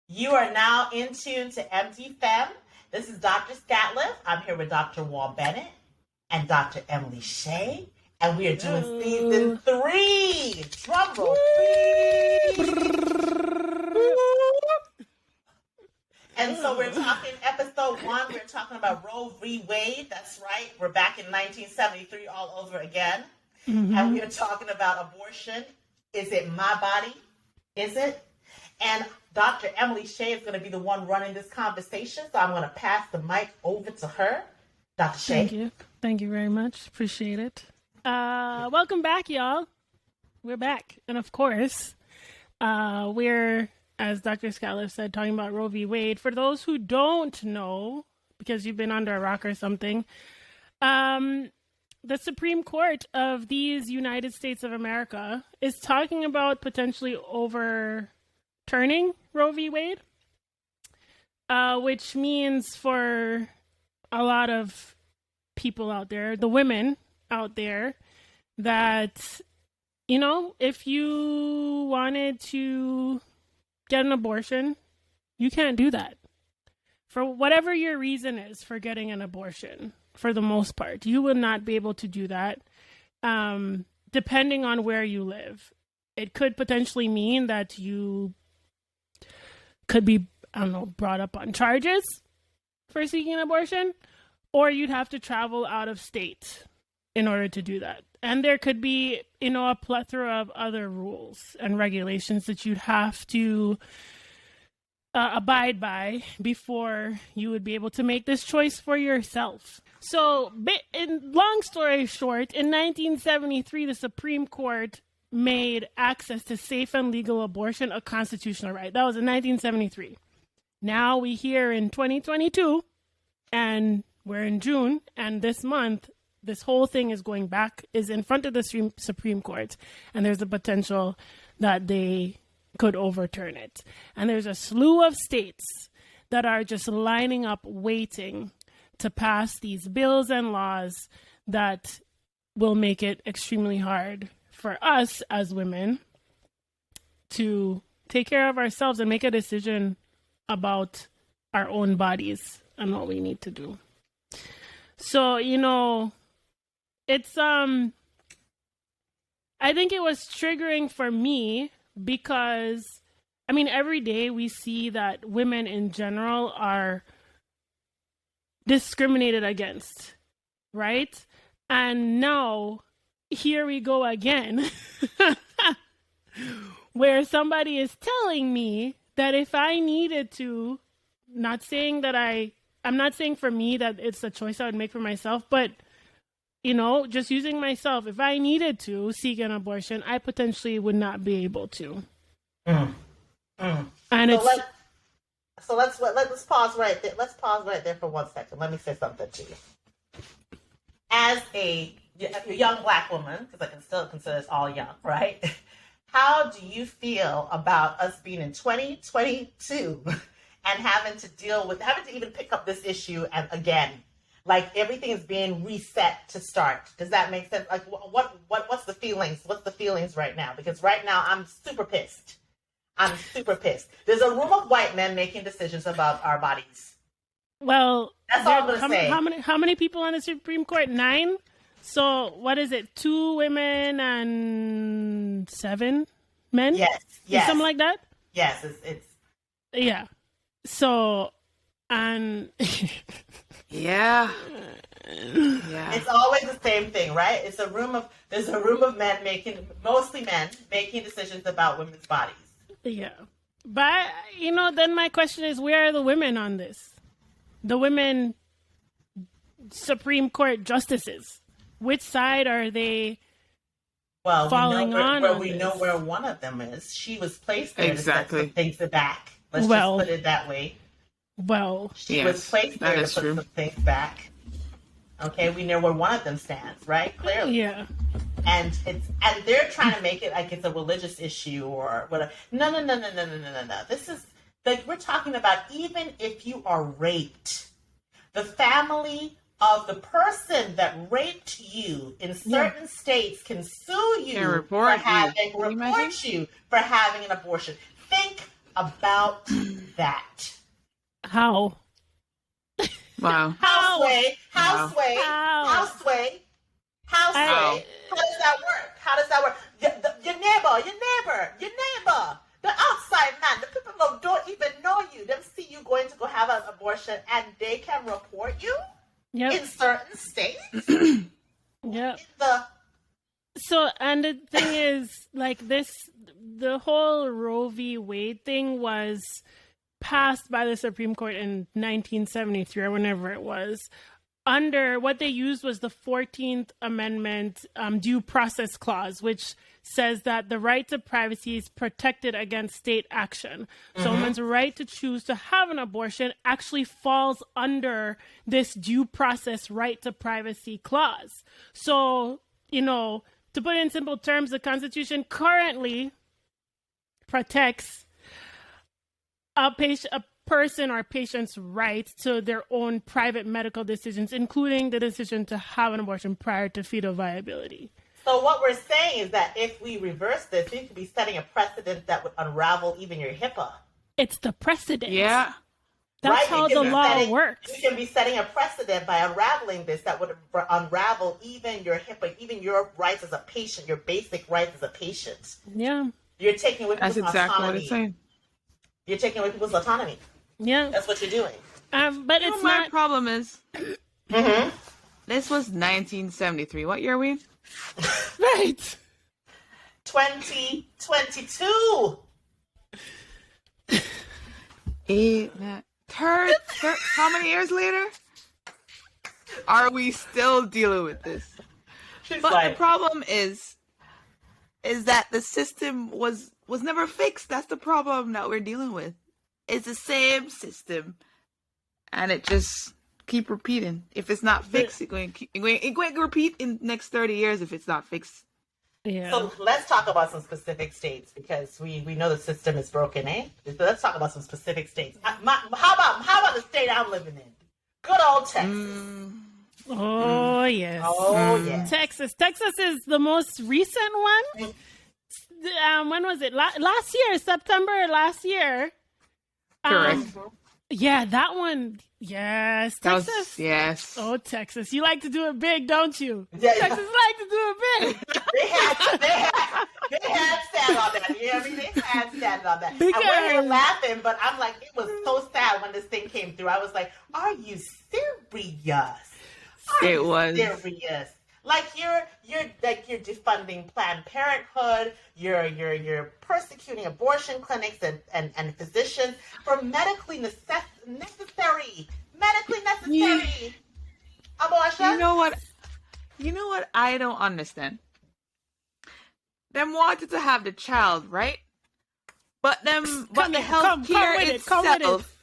You are now in tune to MD Femme. This is Dr. Scatliffe. I'm here with Dr. Waul Bennett and Dr. Emily Shay, and we are doing season 3. Drum roll, please. And so we're talking episode 1. We're talking about Roe v. Wade. That's right. We're back in 1973 all over again. Mm-hmm. And we're talking about abortion. Is it my body? Is it? And Dr. Emily Shay is going to be the one running this conversation. So I'm going to pass the mic over to her. Dr. Shay. Thank you. Thank you very much. Appreciate it. Welcome back, y'all. We're back. And of course, we're, as Dr. Scatliffe said, talking about Roe v. Wade. For those who don't know, because you've been under a rock or something, the Supreme Court of these United States of America is talking about potentially overturning Roe v. Wade, which means for a lot of people out there, the women out there, that, you know, if you wanted to get an abortion, you can't do that. For whatever your reason is for getting an abortion, for the most part, you will not be able to do that, depending on where you live. It could potentially mean that you could be, brought up on charges for seeking an abortion, or you'd have to travel out of state in order to do that. And there could be, a plethora of other rules and regulations that you'd have to abide by before you would be able to make this choice for yourself. So, long story short, in 1973, the Supreme Court made access to safe and legal abortion a constitutional right. That was in 1973. Now we here in 2022, and we're in June, and this month, this whole thing is in front of the Supreme Court, and there's a potential that they could overturn it. And there's a slew of states that are just lining up, waiting to pass these bills and laws that will make it extremely hard for us as women to take care of ourselves and make a decision about our own bodies and what we need to do. So, it's, I think it was triggering for me because, every day we see that women in general are discriminated against, right? And now, here we go again, where somebody is telling me that if I needed to, I'm not saying for me that it's a choice I would make for myself, but just using myself, if I needed to seek an abortion, I potentially would not be able to. And let's pause right there. Let's pause right there for 1 second. Let me say something to you. As a young Black woman, because I can still consider us all young, right? How do you feel about us being in 2022 and having to even pick up this issue and again? Like everything is being reset to start. Does that make sense? Like what's the feelings? What's the feelings right now? Because right now I'm super pissed. There's a room of white men making decisions about our bodies. Well, that's all I'm gonna say. How many people on the Supreme Court? 9. So what is it? 2 women and 7 men? Yes. Something like that. Yes, it's yeah. So and. Yeah. It's always the same thing, right? There's a room of men mostly men making decisions about women's bodies. Yeah. But, then my question is, where are the women on this? The women Supreme Court justices. Which side are they following on? We know where one of them is. She was placed there exactly. to set some things back. Let's just put it that way. Well, she was placed there to put some things back. Okay, we know where one of them stands, right? Clearly. Yeah. And they're trying to make it like it's a religious issue or whatever. No. This is like we're talking about even if you are raped, the family of the person that raped you in certain states can sue you for having an abortion. Think about that? How? Wow. How sway? How Wow. sway? How? How sway? How sway? How? How does that work? How does that work? Your neighbor, the outside man, the people who don't even know you, them see you going to go have an abortion, and they can report you Yep. in certain states. Yep. The So, and the thing is, like the whole Roe v. Wade thing was passed by the Supreme Court in 1973 or whenever it was. Under what they used was the 14th Amendment due process clause, which says that the right to privacy is protected against state action. So, a woman's right to choose to have an abortion actually falls under this due process right to privacy clause. So, to put it in simple terms, the Constitution currently protects a person or patient's right to their own private medical decisions, including the decision to have an abortion prior to fetal viability. So what we're saying is that if we reverse this, we could be setting a precedent that would unravel even your HIPAA. It's the precedent. Yeah. That's Right? how You the can be law works. You can be setting a precedent by unraveling this that would unravel even your HIPAA, even your rights as a patient, your basic rights as a patient. Yeah. You're taking away That's people's exactly autonomy. what it's saying. You're taking away people's autonomy. Yeah. That's what you're doing. But it's My not. problem is, Mm-hmm. this was 1973. What year are we in? Right. 2022. How many years later are we still dealing with this? She's But like, the problem is that the system was never fixed. That's the problem that we're dealing with. It's the same system, and it just keep repeating. If it's not fixed, it's going to repeat in the next 30 years if it's not fixed. Yeah. so let's talk about some specific states because we know the system is broken, eh? So let's talk about some specific states. How about the state I'm living in? Good old Texas. Oh, yes. Oh yeah. Texas. Texas is the most recent one. When was it? Last year, September last year. Correct. Yeah, that one. Yes, That was- Texas. yes. Oh, Texas. You like to do it big, don't you? Yeah. Texas like to do it big. They had stand on that. You hear me? They had stand on that. And we're here Because- laughing, but I'm like, it was so sad when this thing came through. I was like, are you serious? It was. Serious. Like you're defunding Planned Parenthood. You're persecuting abortion clinics and physicians for medically necessary abortion. You know what? I don't understand. Them wanted to have the child, right? But the healthcare itself,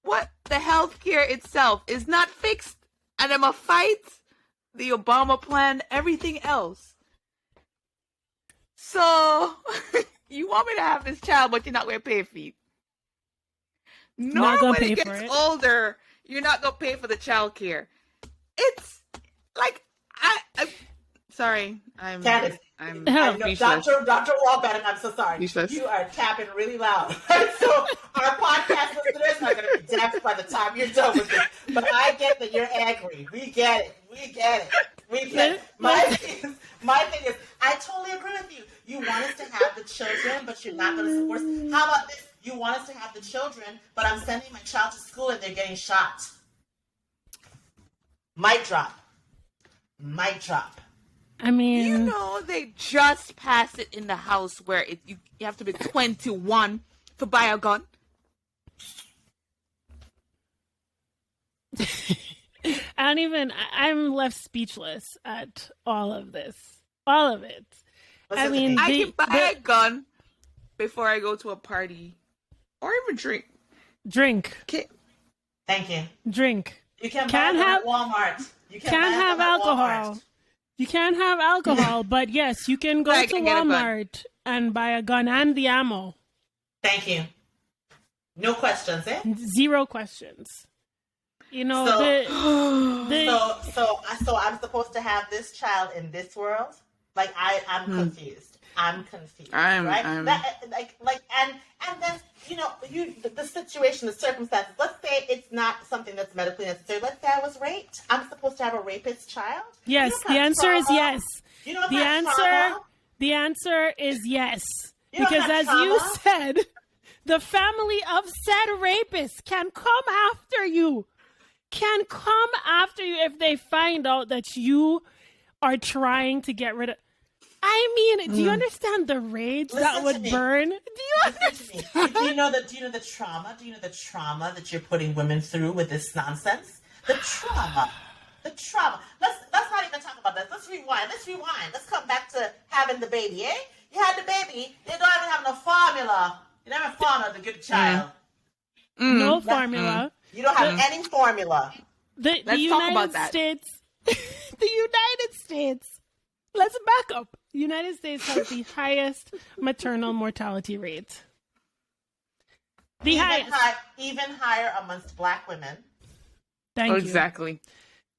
what the healthcare itself is not fixed, and them a fight the Obama plan, everything else. So you want me to have this child, but you're not going to pay for it. Not Nor gonna when pay it for gets it. older, you're not going to pay for the child care. It's like I'm sorry. Candice, I'm I know, speechless. Dr. Walbett, I'm so sorry. Speechless. You are tapping really loud. So our podcast listeners are going to be deaf by the time you're done with this. But I get that you're angry. We get it. My thing is, I totally agree with you. You want us to have the children, but you're not going to support us. How about this? You want us to have the children, but I'm sending my child to school and they're getting shot. Mic drop. I mean, You know, they just passed it in the House where you have to be 21 to buy a gun. I'm left speechless at all of this. All of it. Listen I to mean, me. I can buy a gun before I go to a party or even drink. drink. Thank you. Drink. You can Can't buy them have- at Walmart. You Can't have buy them at alcohol. Walmart. You can't have alcohol, but yes, you can go I to can get a gun. Walmart and buy a gun and the ammo. Thank you. No questions, eh? 0 questions. You know, So I'm supposed to have this child in this world? Like I'm confused. I'm confused. I'm and then the situation, the circumstances. Let's say it's not something that's medically necessary. Let's say I was raped. I'm supposed to have a rapist child. Yes, the answer is yes. The answer is yes. Because as you said, the family of said rapist can come after you. If they find out that you are trying to get rid of. I mean, do you understand the rage that would burn? Do you understand? Do you know the trauma? Do you know the trauma that you're putting women through with this nonsense? The trauma. Let's not even talk about that. Let's rewind. Let's come back to having the baby, eh? You had the baby, you don't even have no formula. You never have formula to get a child. No formula. You don't have any formula. The United States, the United States, let's back up. The United States has the highest maternal mortality rate. Even higher amongst Black women. Thank you. Exactly.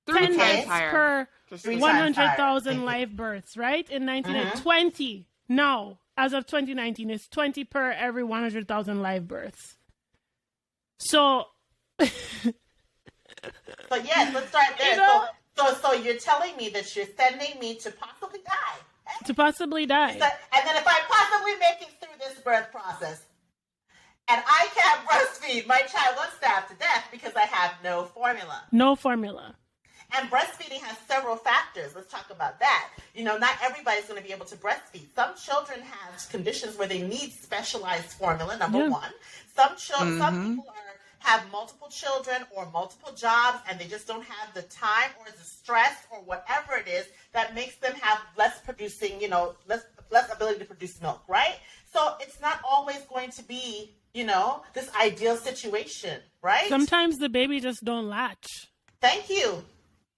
10 deaths per 100,000 live births, right? In 1920. Now, as of 2019, it's 20 per every 100,000 live births. So... So yes, let's start there. So you're telling me that you're sending me to possibly die. Eh? To possibly die. And then if I possibly make it through this birth process, and I can't breastfeed, my child will starve to death because I have no formula. No formula. And breastfeeding has several factors. Let's talk about that. Not everybody's going to be able to breastfeed. Some children have conditions where they need specialized formula, number one. Some people have multiple children or multiple jobs, and they just don't have the time or the stress or whatever it is that makes them have less ability to produce milk, right? So it's not always going to be, this ideal situation, right? Sometimes the baby just don't latch. Thank you.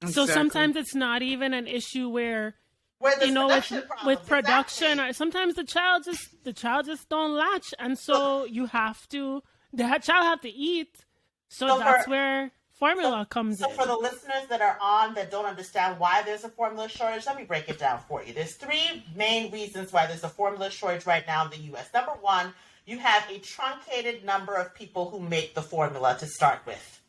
So sometimes it's not even an issue where with production, or sometimes the child just don't latch, and so the child have to eat. So that's where formula comes in. So for the listeners that are on that don't understand why there's a formula shortage, let me break it down for you. There's 3 main reasons why there's a formula shortage right now in the U.S. Number one, you have a truncated number of people who make the formula to start with.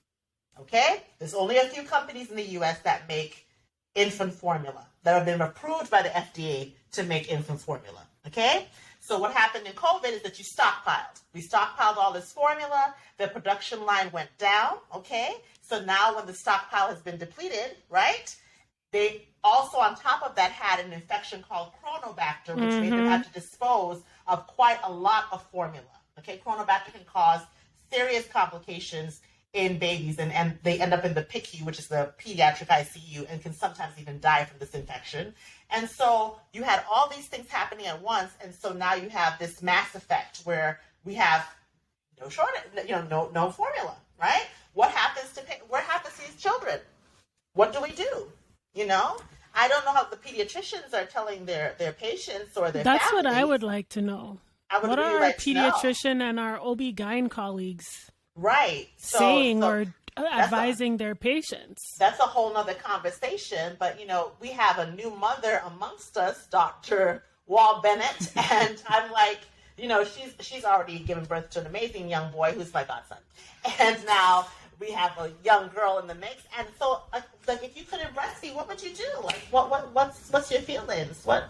Okay? There's only a few companies in the U.S. that make infant formula, that have been approved by the FDA to make infant formula. Okay? So what happened in COVID is that you stockpiled. We stockpiled all this formula. The production line went down. Okay? So now when the stockpile has been depleted, right? They also, on top of that, had an infection called Chronobacter, which made them have to dispose of quite a lot of formula. Okay? Chronobacter can cause serious complications in babies, and they end up in the PICU, which is the pediatric ICU, and can sometimes even die from this infection. And so you had all these things happening at once, and so now you have this mass effect where we have no formula, right? What happens to these children? What do we do? I don't know how the pediatricians are telling their patients or their That's families. What I would like to know. What are our pediatrician and our OB-GYN colleagues saying or advising their patients? That's a whole nother conversation, but we have a new mother amongst us, Dr. Waul Bennett, and I'm like, she's already given birth to an amazing young boy who's my godson, and now we have a young girl in the mix, and so like if you couldn't breastfeed, what would you do? Like what's your feelings? What?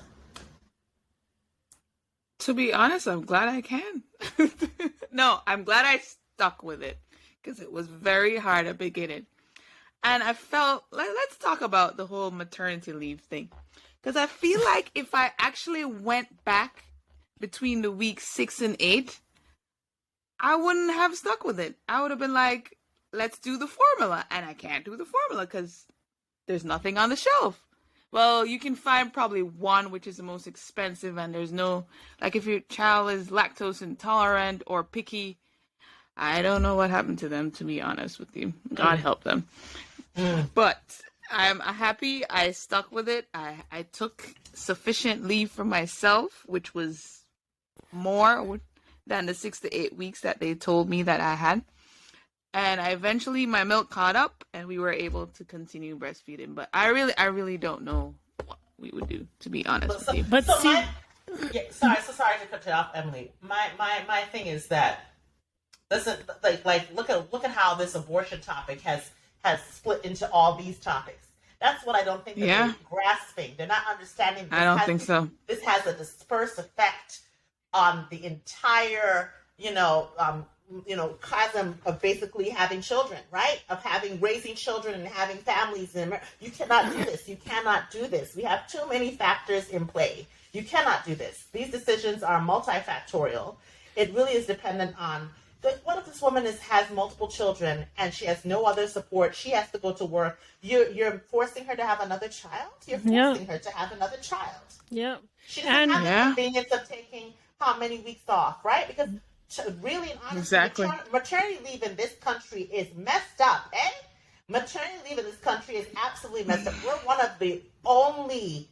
To be honest, I'm glad I can. No, I'm glad I stuck with it because it was very hard at the beginning. And I felt let's talk about the whole maternity leave thing. Because I feel like if I actually went back between the weeks 6 and 8, I wouldn't have stuck with it. I would have been like, let's do the formula. And I can't do the formula because there's nothing on the shelf. Well, you can find probably one, which is the most expensive, and there's no, like if your child is lactose intolerant or picky, I don't know what happened to them, to be honest with you. God help them. But I'm happy I stuck with it. I took sufficient leave for myself, which was more than the 6 to 8 weeks that they told me that I had. And eventually my milk caught up and we were able to continue breastfeeding. But I really don't know what we would do, to be honest with you. But Yeah, sorry to cut you off, Emily. My thing is that listen, look at how this abortion topic has split into all these topics. That's what I don't think that they're grasping. They're not understanding. I don't think so. This has a dispersed effect on the entire, chasm of basically having children, right? Of raising children and having families. And you cannot do this. You cannot do this. We have too many factors in play. You cannot do this. These decisions are multifactorial. It really is dependent on. What if this woman has multiple children and she has no other support? She has to go to work. You're forcing her to have another child. You're forcing her to have another child. Yeah. She doesn't have the convenience of taking how many weeks off, right? Because really and honestly, maternity leave in this country is messed up, eh? Maternity leave in this country is absolutely messed up. We're one of the only,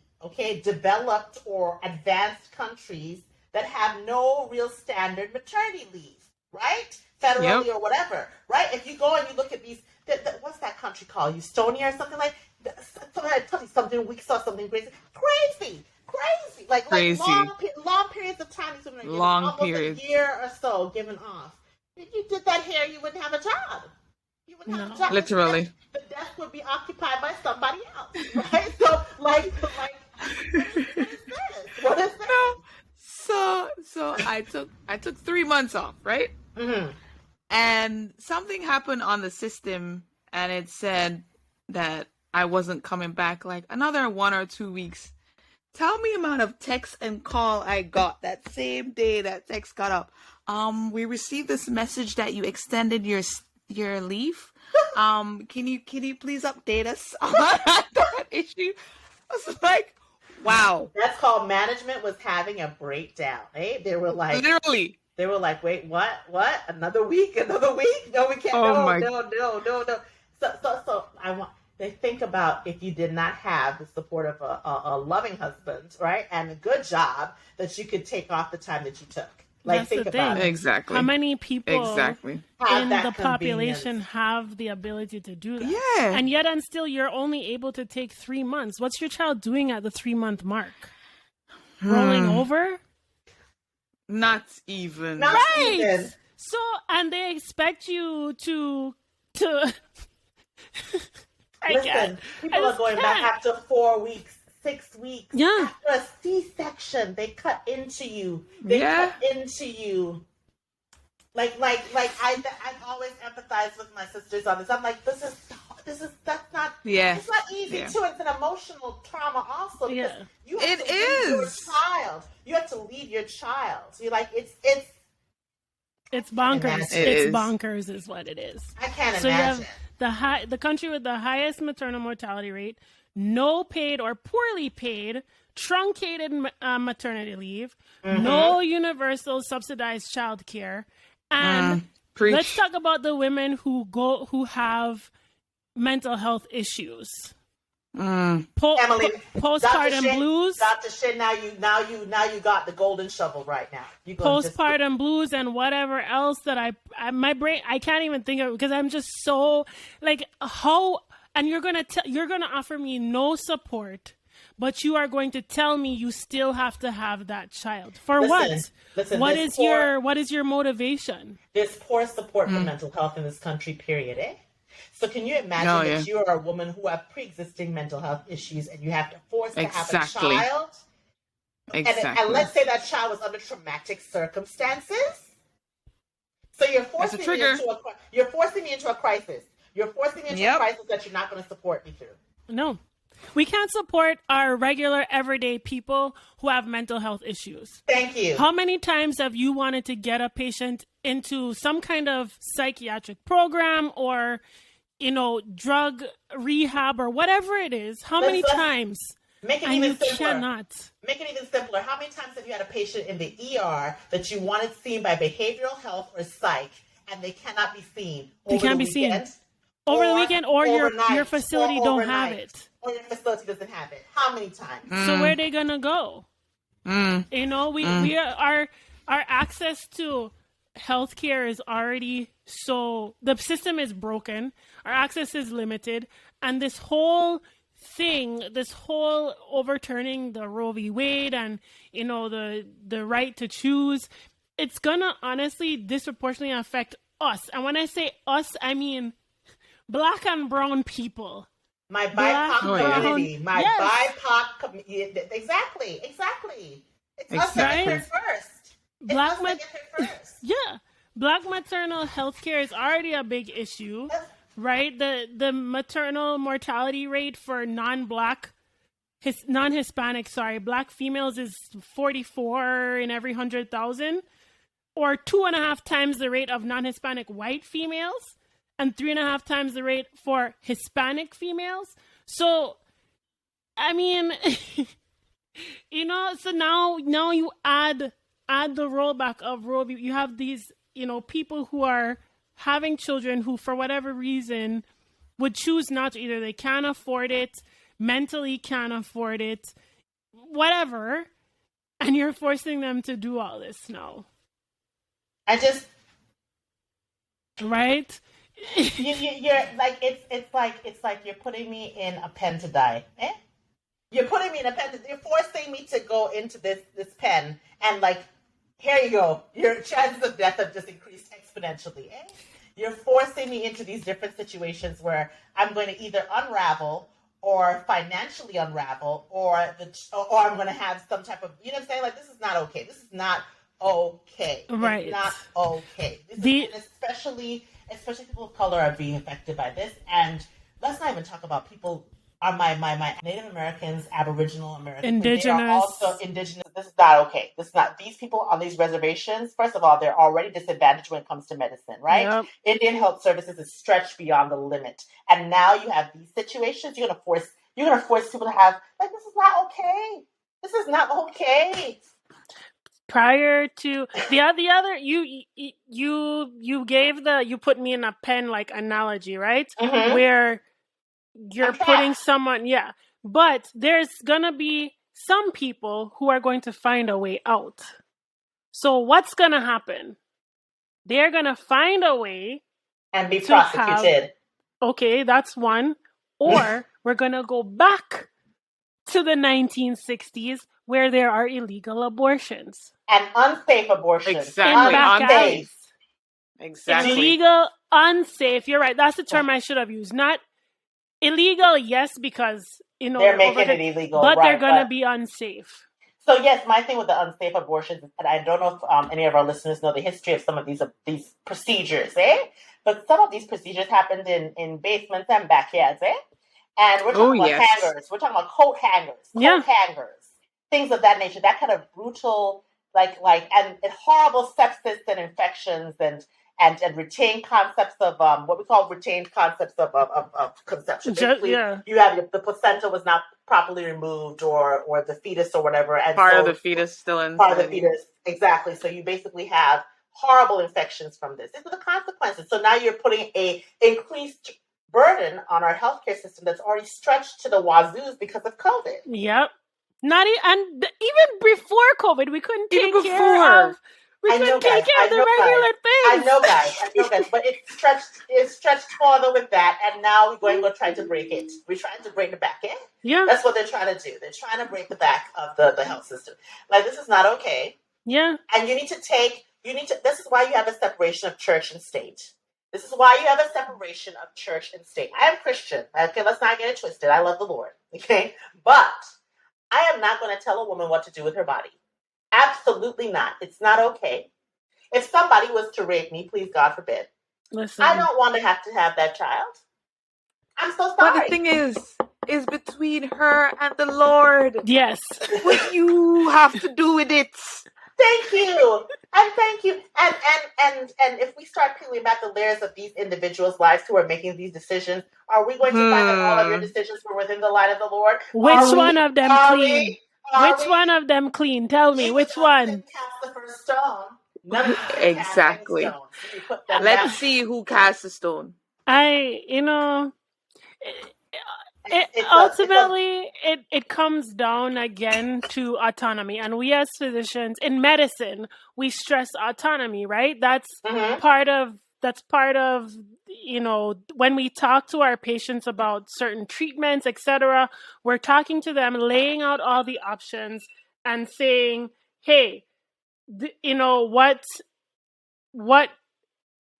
developed or advanced countries that have no real standard maternity leave. Right? Federally or whatever, right? If you go and you look at these, what's that country called? Estonia or something like that? I tell you something, we saw something crazy. Like long periods of time. Almost a year or so given off. If you did that here, you wouldn't have a job. You wouldn't have a job. Literally. The desk would be occupied by somebody else, right? So, what is this? What is this? No. So I took 3 months off, right? Mm-hmm. And something happened on the system, and it said that I wasn't coming back like another 1 or 2 weeks. Tell me the amount of text and call I got that same day that text got up. We received this message that you extended your leave. Can you please update us on that issue? I was like, wow. That's called management was having a breakdown. Eh? They were like, literally. They were like, wait, what? Another week? No, we can't. No. So they think about if you did not have the support of a loving husband, right, and a good job, that you could take off the time that you took. Like, that's think the about thing. it. Exactly. How many people in the population convenience. Have the ability to do that? Yeah. And yet and still you're only able to take 3 months. What's your child doing at the 3-month mark? Rolling over? Not even. Not Right. even. So, and they expect you to Listen, people are going back after 4 weeks, 6 weeks. Yeah. After a C-section, they cut into you. Cut into you. Like I've always empathized with my sisters on this. I'm like, that's not. Yeah. It's not easy too. It's an emotional trauma also. Because you have to leave your child. You have to leave your child. So you're like, it's bonkers. It's bonkers, is what it is. I can't so imagine. You have the country with the highest maternal mortality rate, no paid or poorly paid, truncated maternity leave, no universal subsidized child care, and let's talk about the women who have mental health issues. Emily, postpartum blues. Dr. Shay, now you got the golden shovel right now. Postpartum blues and whatever else that my brain, I can't even think of it because I'm just so like how, and you're gonna offer me no support, but you are going to tell me you still have to have that child for what? What is your motivation? There's poor support for mental health in this country, period, eh? So can you imagine that you are a woman who have pre-existing mental health issues and you have to force to have a child? Exactly. And let's say that child was under traumatic circumstances. So you're forcing me into a crisis. You're forcing me into a crisis that you're not going to support me through. No. We can't support our regular everyday people who have mental health issues. Thank you. How many times have you wanted to get a patient into some kind of psychiatric program or, drug rehab or whatever it is? How many times? Make it even simpler. Cannot. Make it even simpler. How many times have you had a patient in the ER that you wanted seen by behavioral health or psych and they cannot be seen over the weekend? Over the weekend, or your facility don't have it. Or your facility doesn't have it. How many times? So where are they gonna go? We are our access to healthcare is already the system is broken. Our access is limited, and this whole thing, this whole overturning the Roe v. Wade and, you know, the right to choose, it's gonna honestly disproportionately affect us. And when I say us, I mean Black and brown people. My BIPOC community. My yes. BIPOC community. Exactly. It's us Exactly. that get hurt first. Black It's us that get hurt first. Yeah. Black maternal health care is already a big issue, right? The maternal mortality rate for non-Hispanic, Black females is 44 in every 100,000, or 2.5 times the rate of non-Hispanic white females, and 3.5 times the rate for Hispanic females. So, I mean, you know, so now you add the rollback of Roe v. You have these, you know, people who are having children who, for whatever reason, would choose not to. Either they can't afford it, mentally can't afford it, whatever, and you're forcing them to do all this now. Right? You're like it's like you're putting me in a pen to die. You're putting me in a pen. You're forcing me to go into this pen, and like, here you go. Your chances of death have just increased exponentially. You're forcing me into these different situations where I'm going to either unravel or financially unravel, or I'm going to have some type of, you know what I'm saying? Like, this is not okay. This is not okay. Right. It's not okay. Especially people of color are being affected by this. And let's not even talk about people, my Native Americans, Aboriginal Americans, Indigenous. They are also indigenous. This is not okay. This is not, these people on these reservations, first of all, they're already disadvantaged when it comes to medicine, right? Yep. Indian health services is stretched beyond the limit. And now you have these situations, you're gonna force people to have, like, this is not okay. This is not okay. Prior to the other, you put me in a pen like analogy, right? Mm-hmm. Where you're putting someone, yeah. But there's gonna be some people who are going to find a way out. So what's gonna happen? They're gonna find a way and be prosecuted. Okay, that's one. Or we're gonna go back to the 1960s where there are illegal abortions. And unsafe abortions. Exactly. Unsafe. Exactly. Illegal, unsafe. You're right. That's the term I should have used. Not illegal, yes, because, you know, they're making it illegal, but right, they're going to be unsafe. So yes, my thing with the unsafe abortions, and I don't know if any of our listeners know the history of some of these procedures, But some of these procedures happened in basements and backyards, And we're talking about hangers. We're talking about coat hangers, hangers, things of that nature. That kind of brutal, and horrible sepsis and infections and retained concepts of what we call retained concepts of conception. Basically, you have the placenta was not properly removed, or the fetus or whatever, and part of the fetus still inside. Part of the fetus, exactly. So you basically have horrible infections from this. These are the consequences. So now you're putting a increased burden on our healthcare system that's already stretched to the wazoos because of COVID. Yep. And even before COVID, we couldn't take care of the regular things. I know, guys. But it's stretched further with that, and now we're going to try to break it. We're trying to break the back end. Yeah. That's what they're trying to do. They're trying to break the back of the health system. Like, this is not okay. Yeah. And this is why you have a separation of church and state. This is why you have a separation of church and state. I am Christian. Okay, let's not get it twisted. I love the Lord. Okay? But I am not going to tell a woman what to do with her body. Absolutely not. It's not okay. If somebody was to rape me, please God forbid, listen, I don't want to have that child. I'm so sorry. But the thing is between her and the Lord. Yes. What you have to do with it. Thank you. And thank you. And if we start peeling back the layers of these individuals' lives who are making these decisions, are we going to find that all of your decisions were within the line of the Lord? Which one of them clean? Which one of them clean? Tell me, which one? Cast the first stone. Exactly. Let's see who casts the stone. Ultimately, it comes down again to autonomy. And we as physicians in medicine, we stress autonomy, right? That's part of that's part of, when we talk to our patients about certain treatments, etc., we're talking to them, laying out all the options and saying, hey, what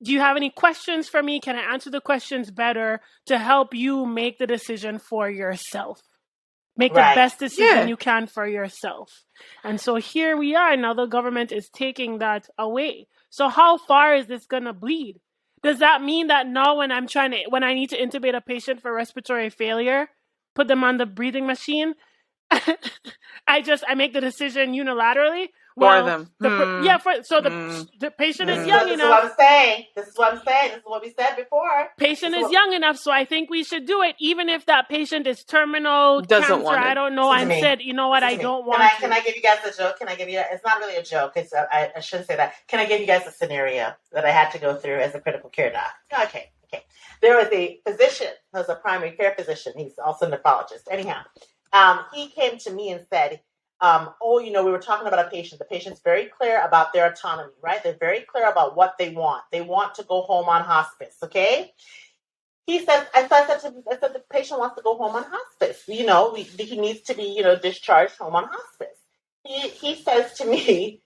do you have any questions for me? Can I answer the questions better to help you make the decision for yourself? Make the best decision you can for yourself. And so here we are. Now the government is taking that away. So how far is this going to bleed? Does that mean that now when I need to intubate a patient for respiratory failure, put them on the breathing machine, I make the decision unilaterally? For them. The patient is young enough. This is what I'm saying. This is what we said before. Patient is young enough, so I think we should do it, even if that patient is terminal doesn't want it. I don't know, and said, you know what, I don't want it. Can I give you guys a joke? It's not really a joke. I shouldn't say that. Can I give you guys a scenario that I had to go through as a critical care doc? Okay. There was a physician, who was a primary care physician. He's also a nephrologist. Anyhow, he came to me and said, we were talking about a patient. The patient's very clear about their autonomy, right? They're very clear about what they want. They want to go home on hospice, okay? He said, I said the patient wants to go home on hospice. He needs to be, discharged home on hospice. He says to me,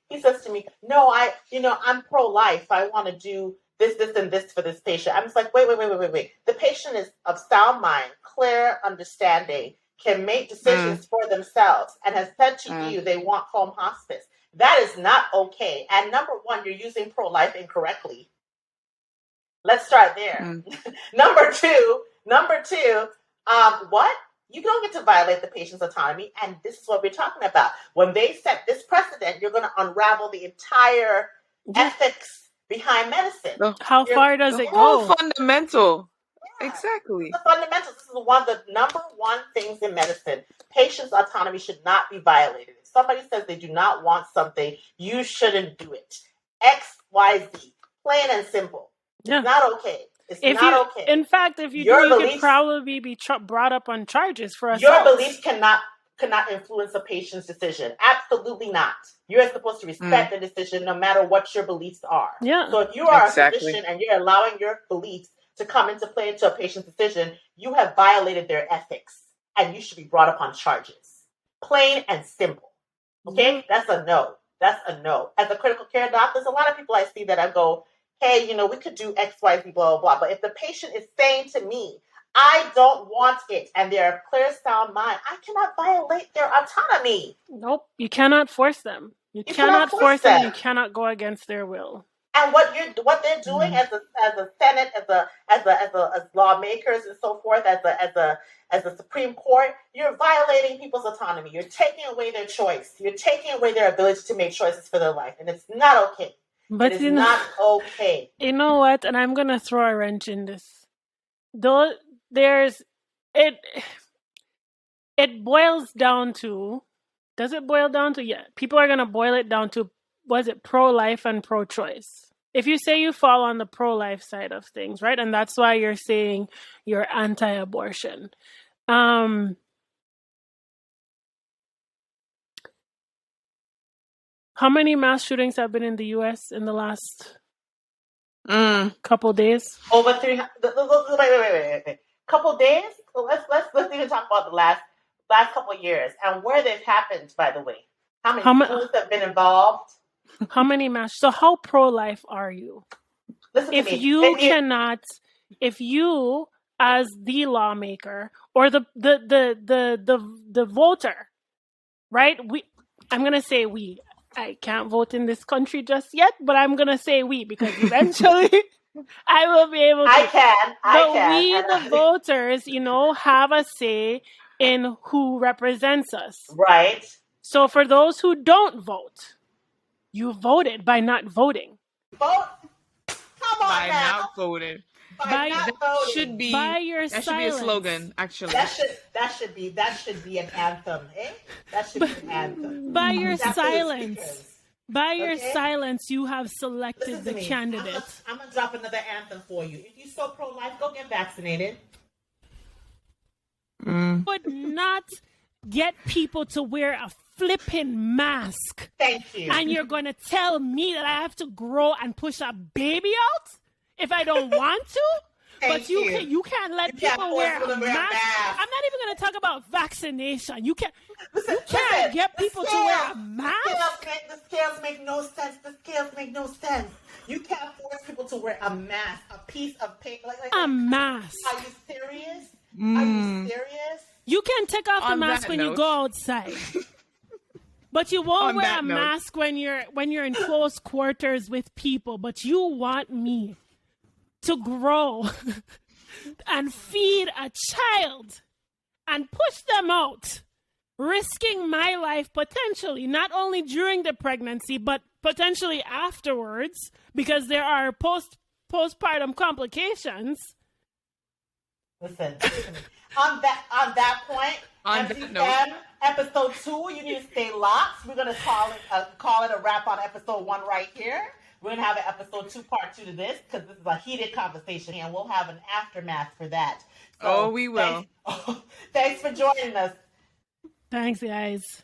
no, I'm pro-life. I want to do this, and this for this patient. I'm just like, wait. The patient is of sound mind, clear understanding, can make decisions for themselves, and has said to you they want home hospice. That is not okay. And number one, you're using pro-life incorrectly. Let's start there. Number two, what? You don't get to violate the patient's autonomy, and this is what we're talking about. When they set this precedent, you're going to unravel the entire ethics behind medicine. How far does it go? Fundamental. Exactly. The fundamentals. This is one of the number one things in medicine. Patients' autonomy should not be violated. If somebody says they do not want something, you shouldn't do it. X, Y, Z. Plain and simple. Yeah. It's not okay. It's not okay. In fact, if you could probably be brought up on charges for assault. Your beliefs cannot influence a patient's decision. Absolutely not. You're supposed to respect the decision no matter what your beliefs are. Yeah. So if you are a physician and you're allowing your beliefs to come into play into a patient's decision, you have violated their ethics and you should be brought up on charges. Plain and simple. Okay? That's a no. As a critical care doc, there's a lot of people I see that I go, hey, we could do X, Y, Z, blah, blah, blah. But if the patient is saying to me, I don't want it, and they're of clear sound mind, I cannot violate their autonomy. Nope. You cannot force them. You cannot force them. You cannot go against their will. And what they're doing as a Senate, as lawmakers and so forth, as the Supreme Court, you're violating people's autonomy. You're taking away their choice. You're taking away their ability to make choices for their life, and it's not okay. But it is not okay. You know what? And I'm gonna throw a wrench in this. Though it boils down to. Does it boil down to? Yeah, people are gonna boil it down to. Was it pro-life and pro-choice? If you say you fall on the pro-life side of things, right? And that's why you're saying you're anti-abortion. How many mass shootings have been in the U.S. in the last couple days? Over 300. Wait. Couple days? Let's even talk about the last couple of years and where they've happened, by the way. How many schools have been involved? How many mass? So how pro-life are you? Listen if to me. If you as the lawmaker or the voter, right? I'm gonna say we. I can't vote in this country just yet, but I'm gonna say we because eventually I will be able to. I can. We, the voters, have a say in who represents us. Right. So for those who don't vote, you voted by not voting. Vote? Come on by now. Not voting. By not voting. Should be by your that silence. Should be a slogan, actually. That should be an anthem, eh? That should be an anthem. By your silence. By your silence, you have selected the candidate. I'm gonna drop another anthem for you. If you're so pro-life, go get vaccinated. Would not get people to wear a flipping mask. Thank you. And you're going to tell me that I have to grow and push a baby out if I don't want to. But you can't let people wear a mask. I'm not even going to talk about vaccination. You can't get people to wear a mask. The scales make no sense. The scales make no sense. You can't force people to wear a mask, a piece of paper. A mask. Are you serious? Are you serious? You can take off the mask when you go outside. But you won't wear a mask when you're in close quarters with people. But you want me to grow and feed a child and push them out, risking my life potentially, not only during the pregnancy, but potentially afterwards, because there are postpartum complications. Listen, on that point, episode 2, you need to stay locked. We're gonna call it a wrap on episode 1 right here. We're going to have an episode 2, part 2 to this, because this is a heated conversation, and we'll have an aftermath for that. So, we will. Thanks for joining us. Thanks, guys.